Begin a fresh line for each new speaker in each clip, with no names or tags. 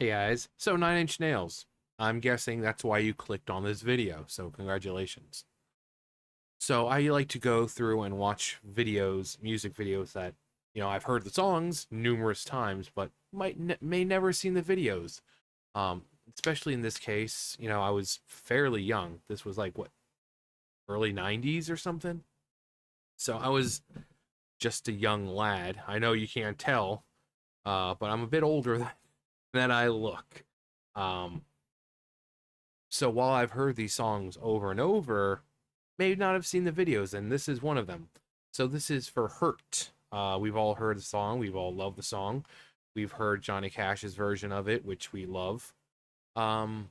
Hey guys, so Nine Inch Nails. I'm guessing that's why you clicked on this video, so congratulations. So I like to go through and watch videos, music videos that, I've heard the songs numerous times, but may never seen the videos. Especially in this case, I was fairly young. This was like what, early 90s or something? So I was just a young lad. I know you can't tell, but I'm a bit older than I look. Um, So while I've heard these songs over and over, may not have seen the videos, and this is one of them. So this is for Hurt. We've all heard the song. We've all loved the song. We've heard Johnny Cash's version of it, which we love. Um,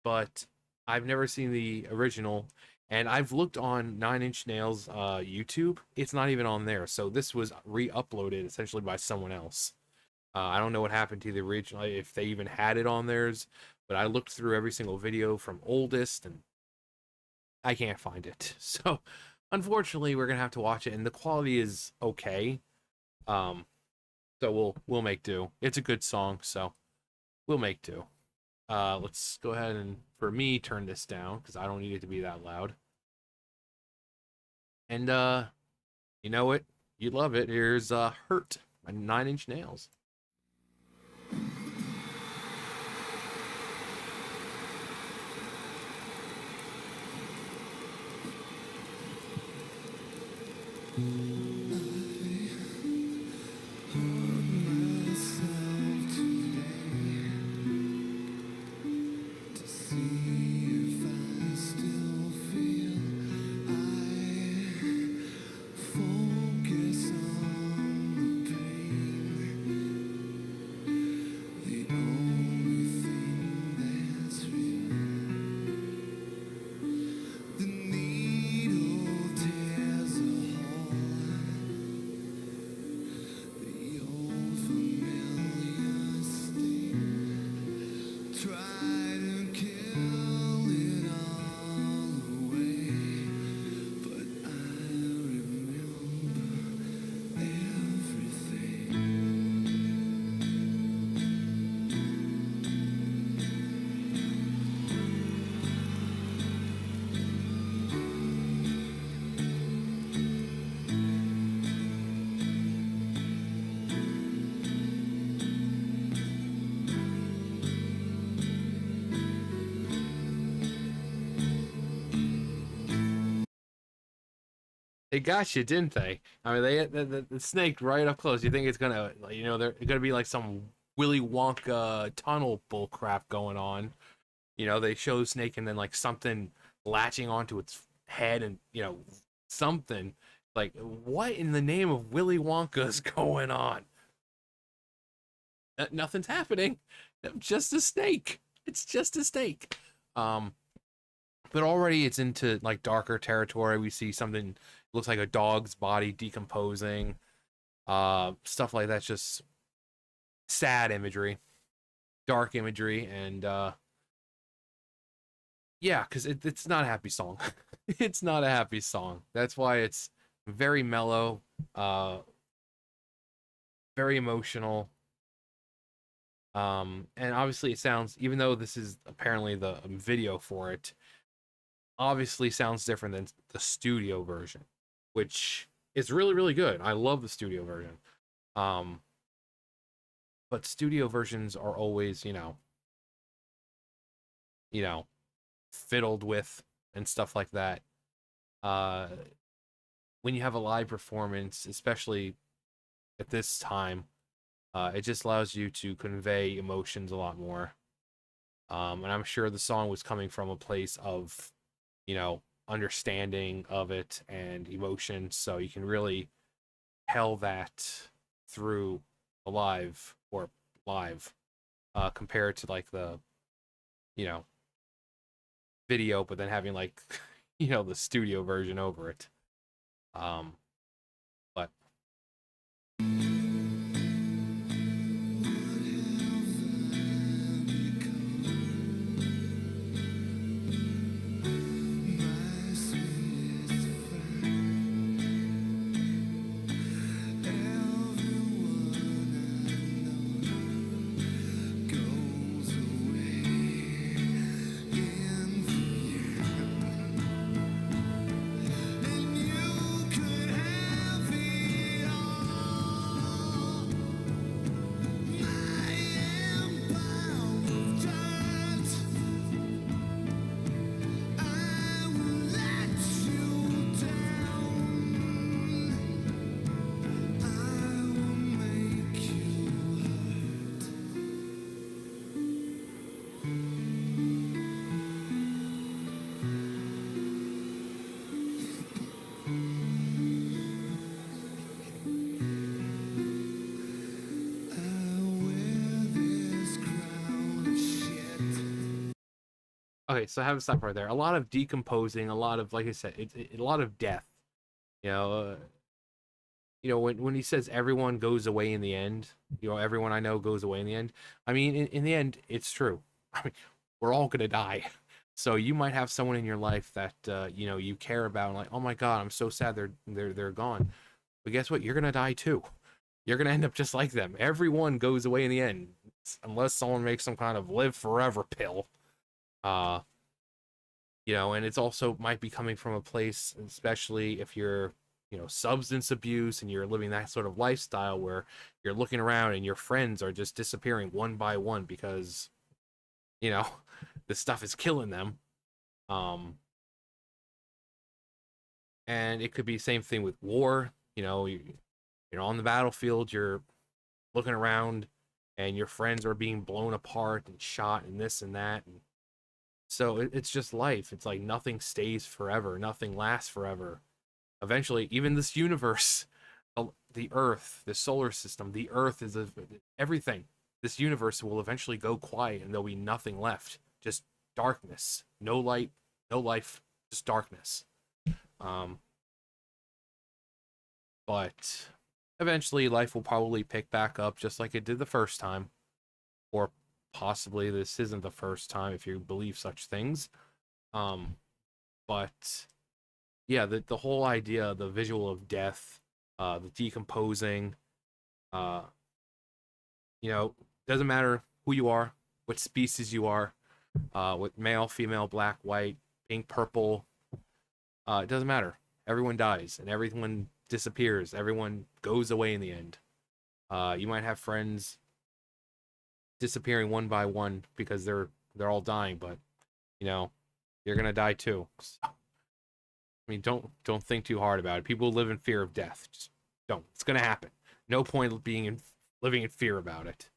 but I've never seen the original, and I've looked on Nine Inch Nails YouTube. It's not even on there. So this was re-uploaded essentially by someone else. I don't know what happened to the original, if they even had it on theirs, but I looked through every single video from oldest and I can't find it. So unfortunately, we're gonna have to watch it, and the quality is okay. Um, so we'll make do. It's a good song, so we'll make do. Let's go ahead and for me turn this down because I don't need it to be that loud. And you know what? You love it. Here's Hurt by Nine Inch Nails. They got you, didn't they? I mean, the snake right up close. You think it's gonna, they're gonna be like some Willy Wonka tunnel bull crap going on. They show Snake and then like something latching onto its head and something like what in the name of Willy Wonka is going on? Nothing's happening. Just a snake. It's just a snake. Um, but already it's into like darker territory. We see something looks like a dog's body decomposing, stuff like that's just sad imagery, dark imagery, and yeah, because it's not a happy song. It's not a happy song. That's why it's very mellow, uh very emotional, and obviously it sounds, even though this is apparently the video for it, obviously sounds different than the studio version, which is really really good. I love the studio version. Um, but studio versions are always, you know, fiddled with and stuff like that. Uh, when you have a live performance, especially at this time, it just allows you to convey emotions a lot more. And I'm sure the song was coming from a place of, understanding of it and emotion, so you can really tell that through a live compared to like the you know video, but then having like the studio version over it. um but Okay, so I have a stop right there. A lot of decomposing, a lot of, like I said, a lot of death. You know, when he says everyone goes away in the end, everyone I know goes away in the end. I mean, in the end, it's true. I mean, we're all gonna die. So you might have someone in your life that you care about, and like, oh my god, I'm so sad they're gone. But guess what? You're gonna die too. You're gonna end up just like them. Everyone goes away in the end, unless someone makes some kind of live forever pill. Uh, and it's also might be coming from a place, especially if you're, substance abuse and you're living that sort of lifestyle where you're looking around and your friends are just disappearing one by one because, you know, this stuff is killing them. Um, and it could be the same thing with war. You're on the battlefield, you're looking around, and your friends are being blown apart and shot and this and that. And so it's just life. It's like nothing stays forever, nothing lasts forever. Eventually, even this universe, the Earth, the solar system, the Earth is everything. This universe will eventually go quiet and there'll be nothing left. Just darkness. No light, no life, just darkness. Um, but eventually, life will probably pick back up just like it did the first time. Or possibly this isn't the first time if you believe such things. Um, but yeah, the whole idea, the visual of death, the decomposing, uh, doesn't matter who you are, what species you are, what male, female, black, white, pink, purple, it doesn't matter. Everyone dies and everyone disappears. Everyone goes away in the end. You might have friends disappearing one by one because they're all dying, but you know, you're gonna die too. So, I mean, don't think too hard about it. People live in fear of death. Just don't. It's gonna happen. No point living in fear about it.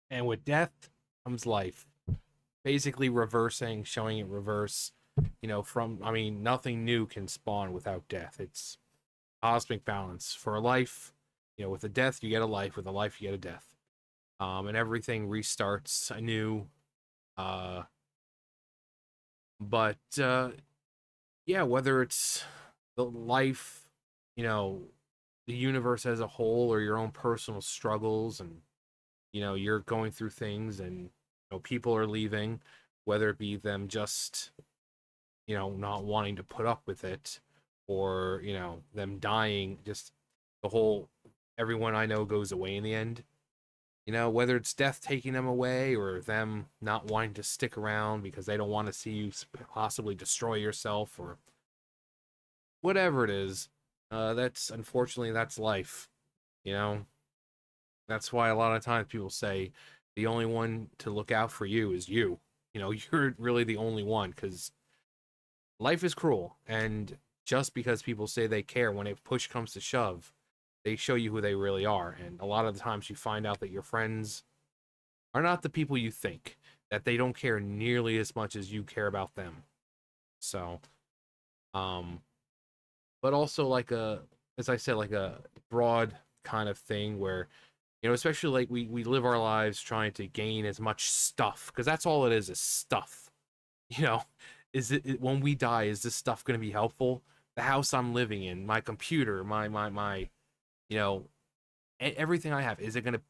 And with death comes life. Basically reversing, showing it reverse. Nothing new can spawn without death. It's cosmic balance. For a life, with a death, you get a life. With a life, you get a death. and everything restarts anew. Uh, but yeah, whether it's the life, you know, the universe as a whole, or your own personal struggles, and you're going through things, and people are leaving, whether it be them just not wanting to put up with it, or them dying, just the whole everyone I know goes away in the end. Whether it's death taking them away, or them not wanting to stick around because they don't want to see you possibly destroy yourself, or whatever it is. That's unfortunately that's life. You know, that's why a lot of times people say the only one to look out for you is you. You're really the only one, because life is cruel, and just because people say they care, when a push comes to shove, they show you who they really are. And a lot of the times you find out that your friends are not the people you think, that they don't care nearly as much as you care about them. So, um, but also, like, as I said, like a broad kind of thing where, especially like we live our lives trying to gain as much stuff, because that's all it is stuff. You know, when we die, is this stuff going to be helpful? The house I'm living in, my computer, my you know, everything I have, is it going to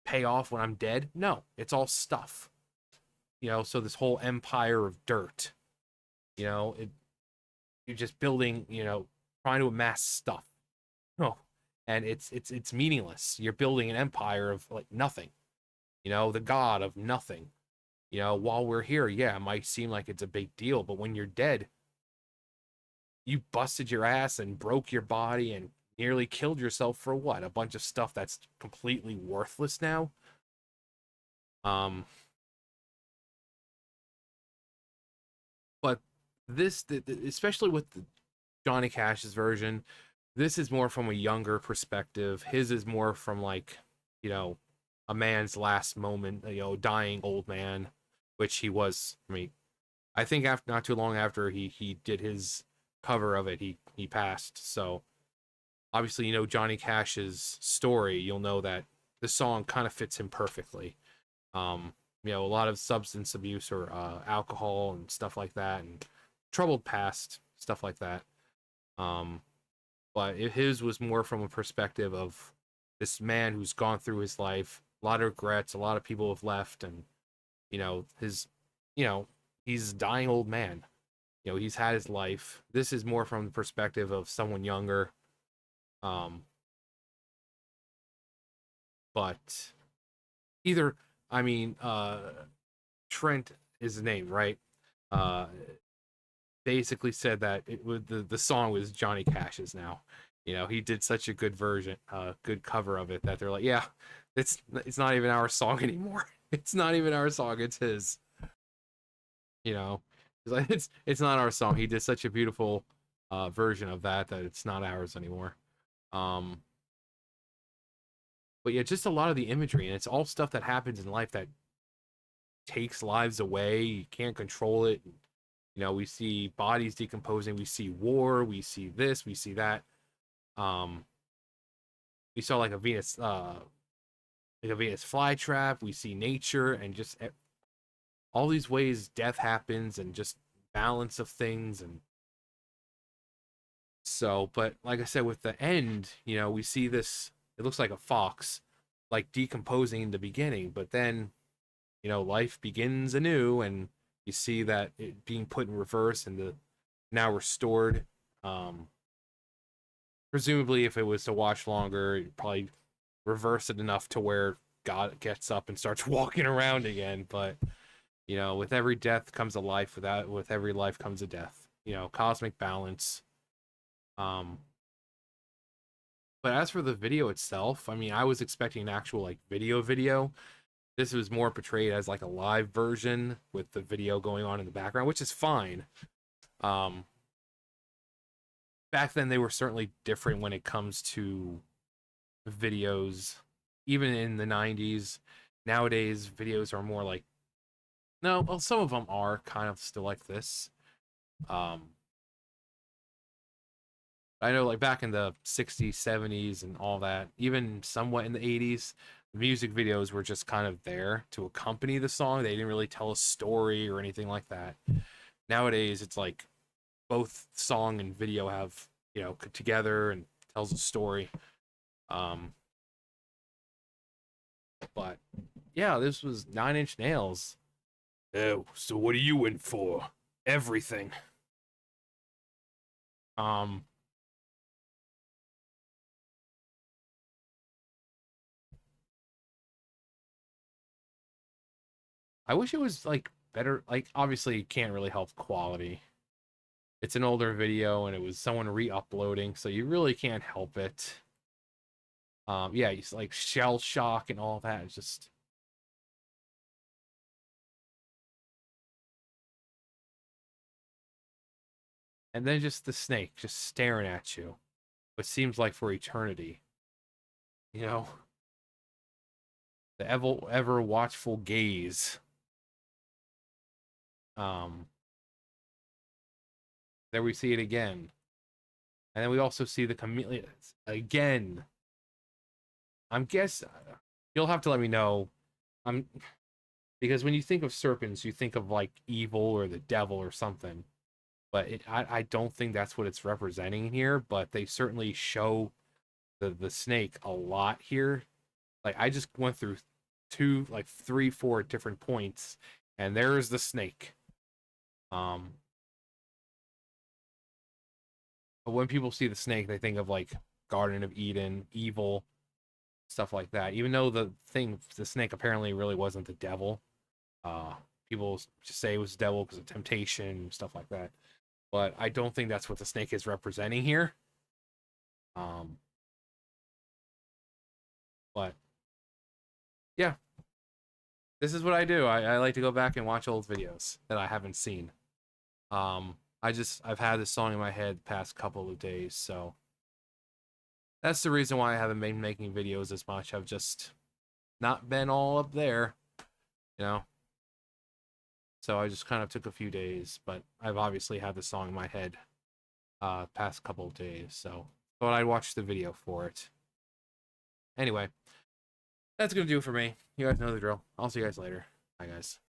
pay off when I'm dead? No, it's all stuff. So this whole empire of dirt, you're just building, trying to amass stuff. No, and it's meaningless. You're building an empire of like nothing. The god of nothing. While we're here, yeah, it might seem like it's a big deal, but when you're dead, you busted your ass and broke your body and nearly killed yourself for what? A bunch of stuff that's completely worthless now. Um, but especially with Johnny Cash's version, this is more from a younger perspective. His is more from like, you know, a man's last moment, dying old man, which he was. I mean, I think after not too long after he did his cover of it, he passed. So obviously, Johnny Cash's story, you'll know that the song kind of fits him perfectly. Um, a lot of substance abuse, or alcohol and stuff like that, and troubled past, stuff like that. Um, but his was more from a perspective of this man who's gone through his life, a lot of regrets, a lot of people have left, and his, you know, he's a dying old man. He's had his life. This is more from the perspective of someone younger. Um, but either, I mean, Trent is the name, right? Uh, basically said that the song was Johnny Cash's now. He did such a good version, good cover of it, that they're like, yeah, it's not even our song anymore. It's not even our song, it's his. You know, it's not our song. He did such a beautiful version of that it's not ours anymore. Um, but yeah, just a lot of the imagery, and it's all stuff that happens in life that takes lives away. You can't control it. We see bodies decomposing. We see war. We see this. We see that. Um, we saw like a Venus flytrap. We see nature, and just all these ways death happens, and just balance of things. And so, but like I said, with the end, we see this. It looks like a fox, like decomposing in the beginning, but then life begins anew, and you see that it being put in reverse, and the now restored. Um, presumably, if it was to watch longer, it'd probably reverse it enough to where God gets up and starts walking around again. But with every death comes a life. With every life comes a death. Cosmic balance. Um, but as for the video itself, I mean, I was expecting an actual like video. This was more portrayed as like a live version with the video going on in the background, which is fine. Um, back then they were certainly different when it comes to videos, even in the 90s. Nowadays videos are more like, no, well, some of them are kind of still like this. um I know, like back in the 60s, 70s, and all that, even somewhat in the 80s, The music videos were just kind of there to accompany the song. They didn't really tell a story or anything like that. Nowadays, it's like both song and video have, together and tells a story. Um, but yeah, this was Nine Inch Nails. Oh, so what are you in for? Everything. Um, I wish it was like better. Like, obviously, you can't really help quality. It's an older video and it was someone re-uploading, so you really can't help it. Yeah, it's like shell shock and all that. It's just, and then just the snake just staring at you, what seems like for eternity. You know, the ever watchful gaze. Um, there we see it again, and then we also see the chameleons again. I'm guess you'll have to let me know. I'm because when you think of serpents, you think of like evil or the devil or something. But I don't think that's what it's representing here. But they certainly show the snake a lot here. Like I just went through two, like three, four different points, and there's the snake. Um, but when people see the snake, they think of like Garden of Eden, evil, stuff like that. Even though the snake apparently really wasn't the devil. Uh, People just say it was the devil because of temptation, stuff like that. But I don't think that's what the snake is representing here. Um, but yeah, this is what I do. I like to go back and watch old videos that I haven't seen. I've had this song in my head the past couple of days, so that's the reason why I haven't been making videos as much. I've just not been all up there, you know. So I just kind of took a few days, but I've obviously had the song in my head past couple of days, so thought I'd watch the video for it. Anyway, that's gonna do it for me. You guys know the drill. I'll see you guys later. Bye, guys.